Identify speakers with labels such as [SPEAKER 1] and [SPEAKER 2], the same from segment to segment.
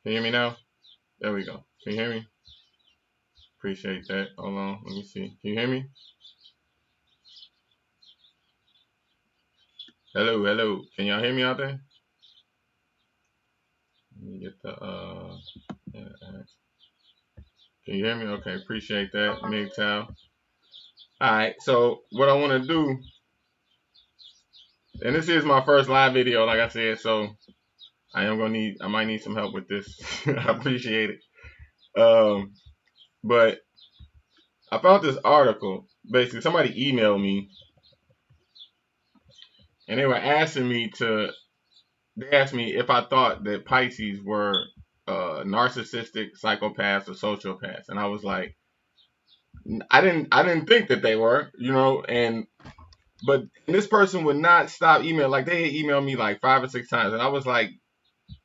[SPEAKER 1] Can you hear me now? There we go. Can you hear me? Appreciate that. Hold on. Let me see. Can you hear me? Hello, hello. Can y'all hear me out there? Let me get the can you hear me? Okay, appreciate that, MGTOW. Alright, so what I want to do, and this is my first live video, like I said, so I might need some help with this. I appreciate it. But I found this article. Basically, somebody emailed me, and they were asking me to. They asked me if I thought that Pisces were narcissistic, psychopaths, or sociopaths, and I was like, I didn't think that they were, and but this person would not stop emailing. Like they had emailed me like 5 or 6 times, and I was like,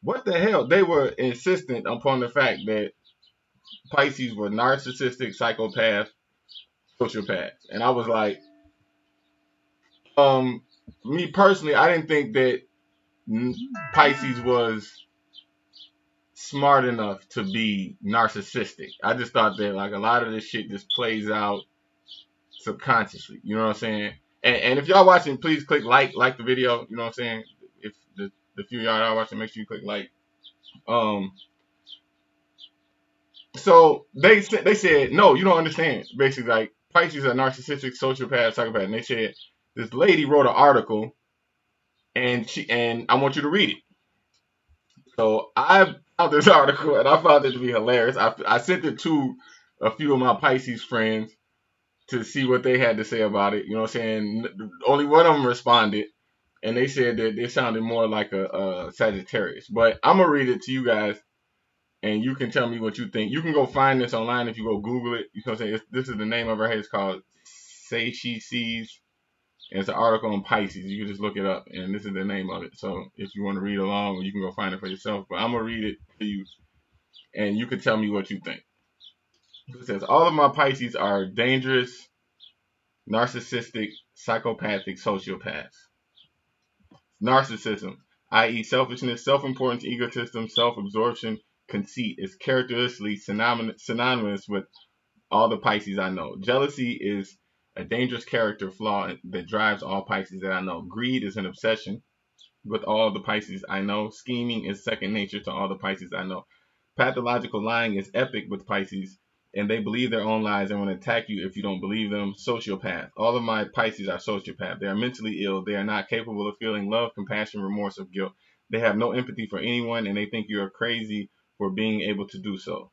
[SPEAKER 1] what the hell? They were insistent upon the fact that Pisces were narcissistic, psychopath, sociopaths, and I was like, um, me personally, I didn't think that Pisces was smart enough to be narcissistic. I just thought that like a lot of this shit just plays out subconsciously. You know what I'm saying? And if y'all watching, please click like the video. You know what I'm saying? If the few y'all are watching, make sure you click like. Um. So they said no, you don't understand. Basically, like Pisces are narcissistic, sociopath, psychopath, and they said this lady wrote an article and I want you to read it. So I found this article and I found it to be hilarious. I sent it to a few of my Pisces friends to see what they had to say about it. You know what I'm saying? Only one of them responded, and they said that it sounded more like a Sagittarius. But I'm gonna read it to you guys, and you can tell me what you think. You can go find this online if you go Google it. You know what I'm saying? This is the name of her head. It's called Saisee. And it's an article on Pisces. You can just look it up, and this is the name of it. So if you want to read along, you can go find it for yourself. But I'm gonna read it to you, and you can tell me what you think. It says all of my Pisces are dangerous, narcissistic, psychopathic sociopaths. Narcissism, i.e., selfishness, self-importance, egotism, self-absorption, conceit, is characteristically synonymous with all the Pisces I know. Jealousy is a dangerous character flaw that drives all Pisces that I know. Greed is an obsession with all the Pisces I know. Scheming is second nature to all the Pisces I know. Pathological lying is epic with Pisces, and they believe their own lies and will attack you if you don't believe them. Sociopath. All of my Pisces are sociopath. They are mentally ill. They are not capable of feeling love, compassion, remorse, or guilt. They have no empathy for anyone, and they think you are crazy for being able to do so.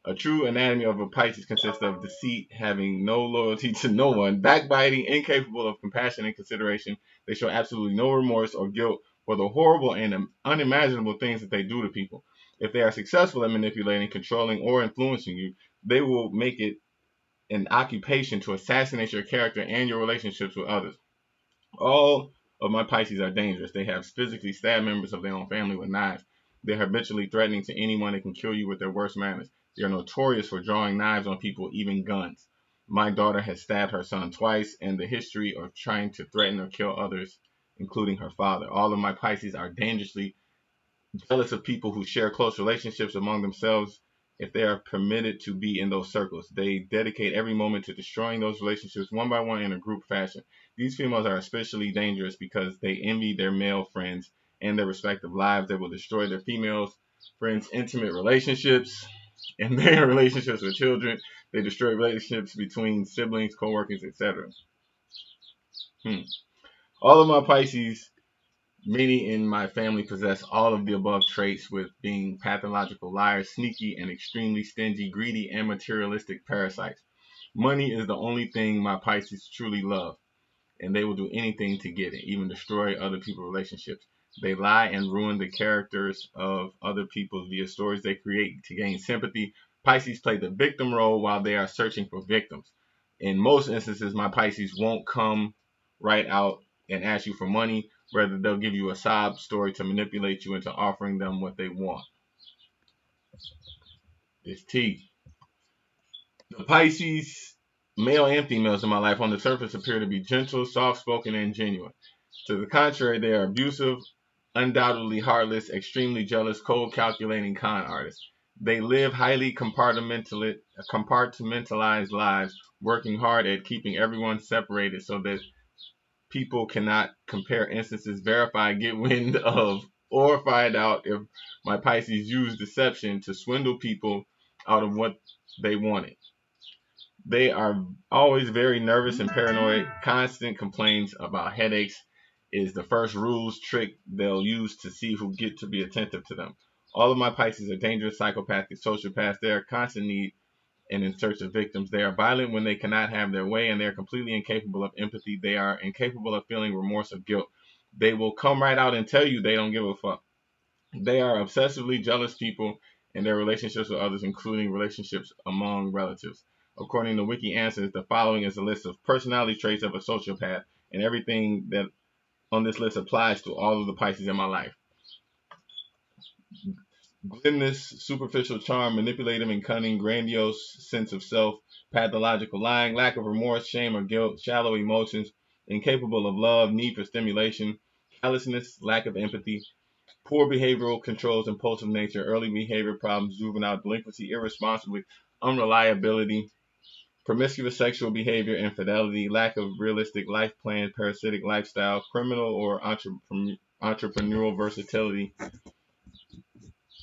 [SPEAKER 1] A true anatomy of a Pisces consists of deceit, having no loyalty to no one, backbiting, incapable of compassion and consideration. They show absolutely no remorse or guilt for the horrible and unimaginable things that they do to people. If they are successful at manipulating, controlling, or influencing you, they will make it an occupation to assassinate your character and your relationships with others. All of my Pisces are dangerous. They have physically stabbed members of their own family with knives. They're habitually threatening to anyone that can kill you with their worst manners. They are notorious for drawing knives on people, even guns. My daughter has stabbed her son twice, and the history of trying to threaten or kill others, including her father. All of my Pisces are dangerously jealous of people who share close relationships among themselves if they are permitted to be in those circles. They dedicate every moment to destroying those relationships one by one in a group fashion. These females are especially dangerous because they envy their male friends and their respective lives. They will destroy their females friends' intimate relationships and their relationships with children. They destroy relationships between siblings, co-workers, etc. All of my Pisces, many in my family, possess all of the above traits, with being pathological liars, sneaky and extremely stingy, greedy, and materialistic parasites. Money is the only thing my Pisces truly love, and they will do anything to get it, even destroy other people's relationships. They lie and ruin the characters of other people via stories they create to gain sympathy. Pisces play the victim role while they are searching for victims. In most instances, my Pisces won't come right out and ask you for money. Rather, they'll give you a sob story to manipulate you into offering them what they want. It's T. The Pisces, male and females in my life, on the surface appear to be gentle, soft-spoken, and genuine. To the contrary, they are abusive, undoubtedly heartless, extremely jealous, cold, calculating con artists. They live highly compartmentalized lives, working hard at keeping everyone separated so that people cannot compare instances, verify, get wind of, or find out if my Pisces use deception to swindle people out of what they wanted. They are always very nervous and paranoid. Constant complaints about headaches is the first rules trick they'll use to see who get to be attentive to them. All of my Pisces are dangerous, psychopathic, sociopaths. They are constant need and in search of victims. They are violent when they cannot have their way, and they are completely incapable of empathy. They are incapable of feeling remorse or guilt. They will come right out and tell you they don't give a fuck. They are obsessively jealous people in their relationships with others, including relationships among relatives. According to Wiki Answers, the following is a list of personality traits of a sociopath, and everything that on this list applies to all of the Pisces in my life. Glibness, superficial charm, manipulative and cunning, grandiose sense of self, pathological lying, lack of remorse, shame or guilt, shallow emotions, incapable of love, need for stimulation, callousness, lack of empathy, poor behavioral controls, impulsive nature, early behavior problems, juvenile delinquency, irresponsibility, unreliability, promiscuous sexual behavior, infidelity, lack of realistic life plan, parasitic lifestyle, criminal or entrepreneurial versatility,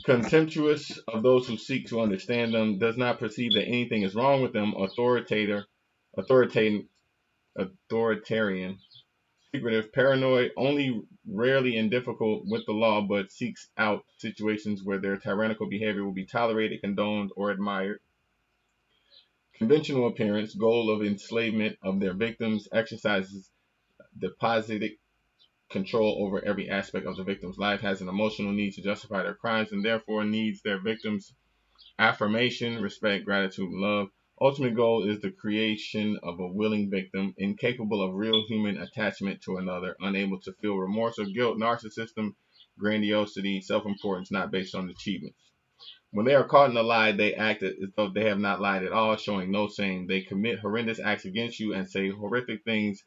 [SPEAKER 1] contemptuous of those who seek to understand them, does not perceive that anything is wrong with them, authoritarian, authoritarian, secretive, paranoid, only rarely and difficult with the law, but seeks out situations where their tyrannical behavior will be tolerated, condoned, or admired. Conventional appearance, goal of enslavement of their victims, exercises deposited control over every aspect of the victim's life, has an emotional need to justify their crimes, and therefore needs their victims' affirmation, respect, gratitude, love. Ultimate goal is the creation of a willing victim, incapable of real human attachment to another, unable to feel remorse or guilt, narcissism, grandiosity, self-importance not based on achievements. When they are caught in a lie, they act as though they have not lied at all, showing no shame. They commit horrendous acts against you and say horrific things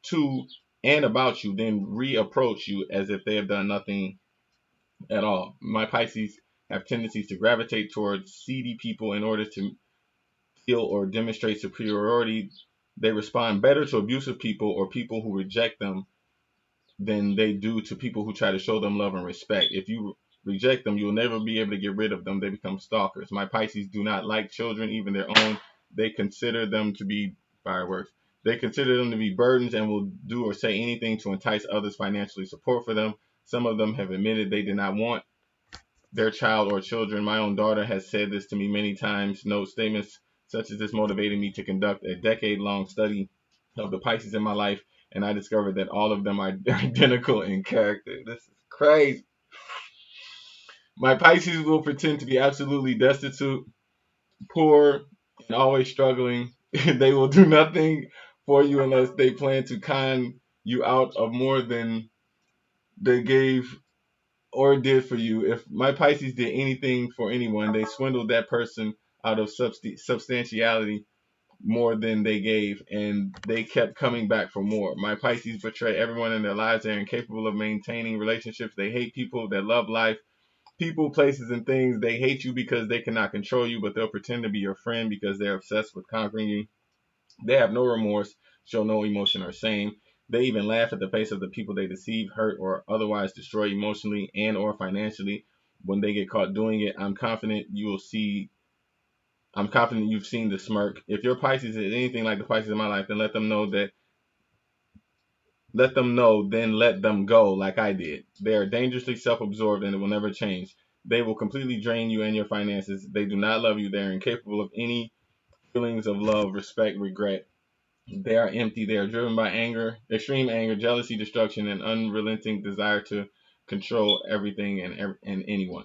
[SPEAKER 1] to and about you, then reapproach you as if they have done nothing at all. My Pisces have tendencies to gravitate towards seedy people in order to feel or demonstrate superiority. They respond better to abusive people or people who reject them than they do to people who try to show them love and respect. If you reject them, you'll never be able to get rid of them. They become stalkers. My Pisces do not like children, even their own. They consider them to be fireworks. They consider them to be burdens and will do or say anything to entice others financially support for them. Some of them have admitted they did not want their child or children. My own daughter has said this to me many times. Note statements such as this motivated me to conduct a decade-long study of the Pisces in my life, and I discovered that all of them are identical in character. This is crazy. My Pisces will pretend to be absolutely destitute, poor, and always struggling. They will do nothing for you unless they plan to con you out of more than they gave or did for you. If my Pisces did anything for anyone, they swindled that person out of substantiality more than they gave, and they kept coming back for more. My Pisces betray everyone in their lives. They're incapable of maintaining relationships. They hate people that love life, people, places, and things. They hate you because they cannot control you, but they'll pretend to be your friend because they're obsessed with conquering you. They have no remorse, show no emotion or shame. They even laugh at the face of the people they deceive, hurt, or otherwise destroy emotionally and or financially when they get caught doing it. I'm confident you've seen the smirk. If your Pisces is anything like the Pisces in my life, then then let them go like I did. They are dangerously self-absorbed and it will never change. They will completely drain you and your finances. They do not love you. They are incapable of any feelings of love, respect, regret. They are empty. They are driven by anger, extreme anger, jealousy, destruction, and unrelenting desire to control everything and anyone.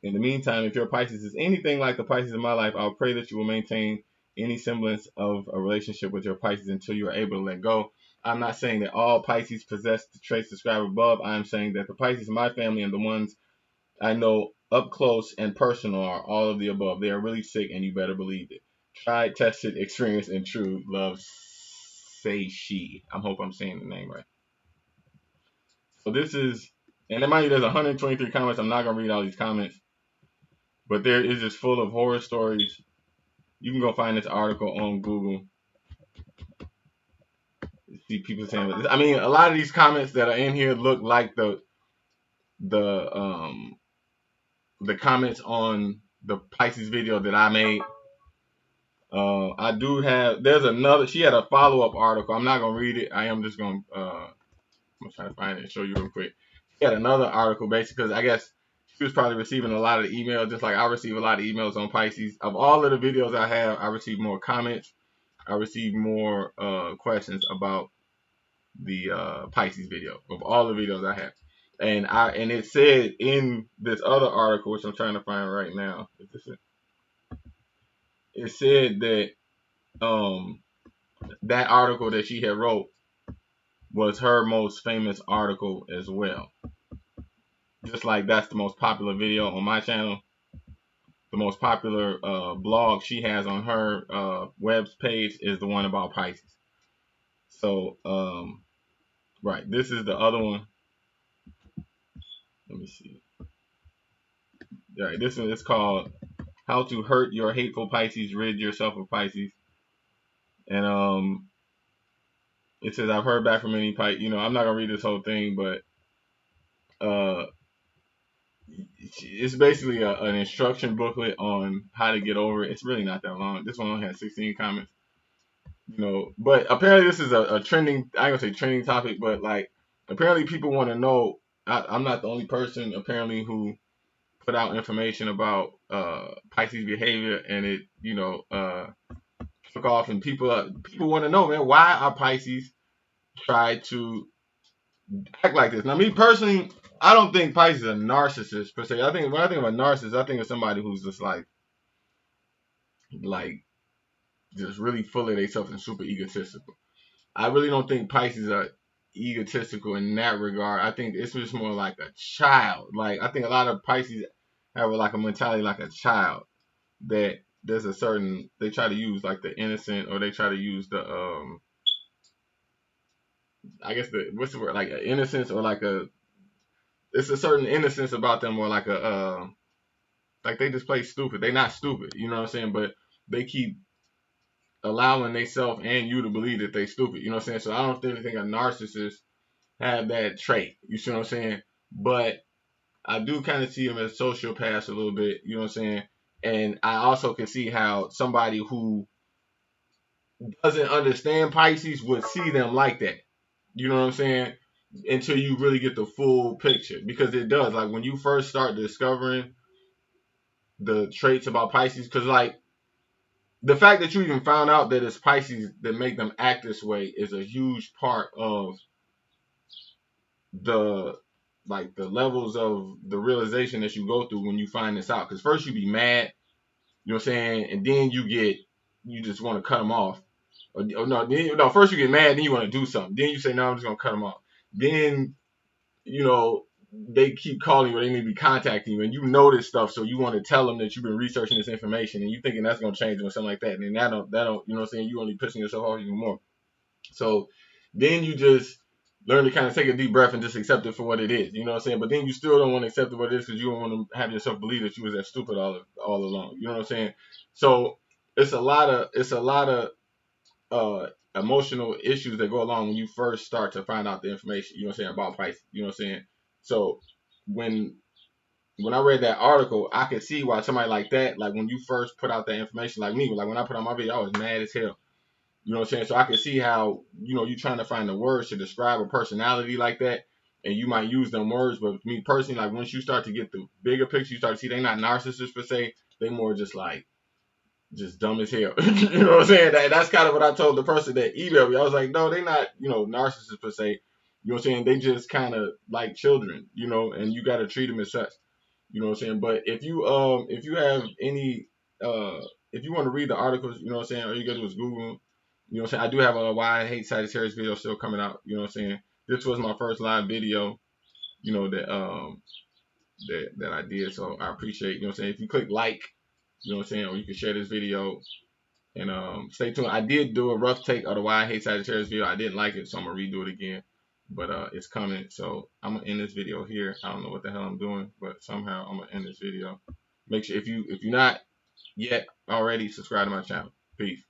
[SPEAKER 1] In the meantime, if your Pisces is anything like the Pisces in my life, I'll pray that you will maintain any semblance of a relationship with your Pisces until you are able to let go. I'm not saying that all Pisces possess the traits described above. I'm saying that the Pisces in my family and the ones I know up close and personal are all of the above. They are really sick, and you better believe it. Tried, tested, experienced, and true. Love, Saisee. I hope I'm saying the name right. So this is And in mind you, there's 123 comments. I'm not gonna read all these comments, but there is just full of horror stories. You can go find this article on Google. See people saying, I mean, a lot of these comments that are in here look like the comments on the Pisces video that I made. I do have. There's another. She had a follow-up article. I'm not gonna read it. I am just gonna. I'm gonna try to find it and show you real quick. She had another article basically because I guess she was probably receiving a lot of emails, just like I receive a lot of emails on Pisces. Of all of the videos I have, I receive more comments. I receive more questions about the Pisces video of all the videos I have. And it said in this other article, which I'm trying to find right now, it said that that article that she had wrote was her most famous article as well. Just like that's the most popular video on my channel. The most popular blog she has on her web page is the one about Pisces. So, right, this is the other one. Let me see. All right, this one is called "How to Hurt Your Hateful Pisces, Rid Yourself of Pisces," and it says I've heard back from many Pisces. I'm not gonna read this whole thing, but uh, it's basically an instruction booklet on how to get over it. It's really not that long. This one only has 16 comments. But apparently this is a trending. I ain't gonna say trending topic, but like apparently people want to know. I'm not the only person apparently who put out information about Pisces behavior, and it took off, and people want to know, man, why are Pisces try to act like this? Now, me personally, I don't think Pisces is a narcissist per se. I think when I think of a narcissist, I think of somebody who's just like just really full of themselves and super egotistical. I really don't think Pisces are egotistical in that regard. I think it's just more like a child. Like I think a lot of Pisces have like a mentality like a child, that there's a certain, they try to use like the innocent, or they try to use the I guess the what's the word, like an innocence, or like it's a certain innocence about them, or like like they just play stupid. They're not stupid, you know what I'm saying, but they keep allowing themselves and you to believe that they stupid, you know what I'm saying. So I don't think a narcissist have that trait, you see what I'm saying. But I do kind of see them as sociopaths a little bit, you know what I'm saying. And I also can see how somebody who doesn't understand Pisces would see them like that. You know what I'm saying? Until you really get the full picture. Because it does. Like when you first start discovering the traits about Pisces, because like the fact that you even found out that it's Pisces that make them act this way is a huge part of the the levels of the realization that you go through when you find this out. Because first you be mad, you know what I'm saying, and then you just want to cut them off. Or no, first you get mad, then you want to do something. Then you say, no, I'm just gonna cut them off. Then they keep calling you, or they need to be contacting you, and you know this stuff, so you want to tell them that you've been researching this information, and you thinking that's gonna change them or something like that. And then that don't, you know what I'm saying? You only pissing yourself off even more. So then you just learn to kind of take a deep breath and just accept it for what it is. You know what I'm saying? But then you still don't want to accept it for what it is, because you don't want to have yourself believe that you was that stupid all along. You know what I'm saying? So it's a lot of emotional issues that go along when you first start to find out the information, you know what I'm saying, about Pisces. You know what I'm saying? So when I read that article, I could see why somebody like that, like when you first put out that information, like me, like when I put out my video, I was mad as hell. You know what I'm saying? So I could see how, you're trying to find the words to describe a personality like that, and you might use them words, but me personally, like once you start to get the bigger picture, you start to see they're not narcissists per se, they more just dumb as hell. You know what I'm saying? That's kind of what I told the person that emailed me. I was like, no, they're not, narcissists per se. You know what I'm saying? They just kind of like children, and you got to treat them as such. You know what I'm saying? But if you have any if you want to read the articles, you know what I'm saying, all you gotta do is Google. You know what I'm saying? I do have a Why I Hate Sagittarius video still coming out. You know what I'm saying? This was my first live video, that I did. So I appreciate, you know what I'm saying, if you click like, you know what I'm saying, or you can share this video. And stay tuned. I did do a rough take of the Why I Hate Sagittarius video. I didn't like it, so I'm gonna redo it again. but it's coming. So I'm gonna end this video here. I don't know what the hell I'm doing, but somehow I'm gonna end this video. Make sure if you're not yet already, subscribe to my channel. Peace.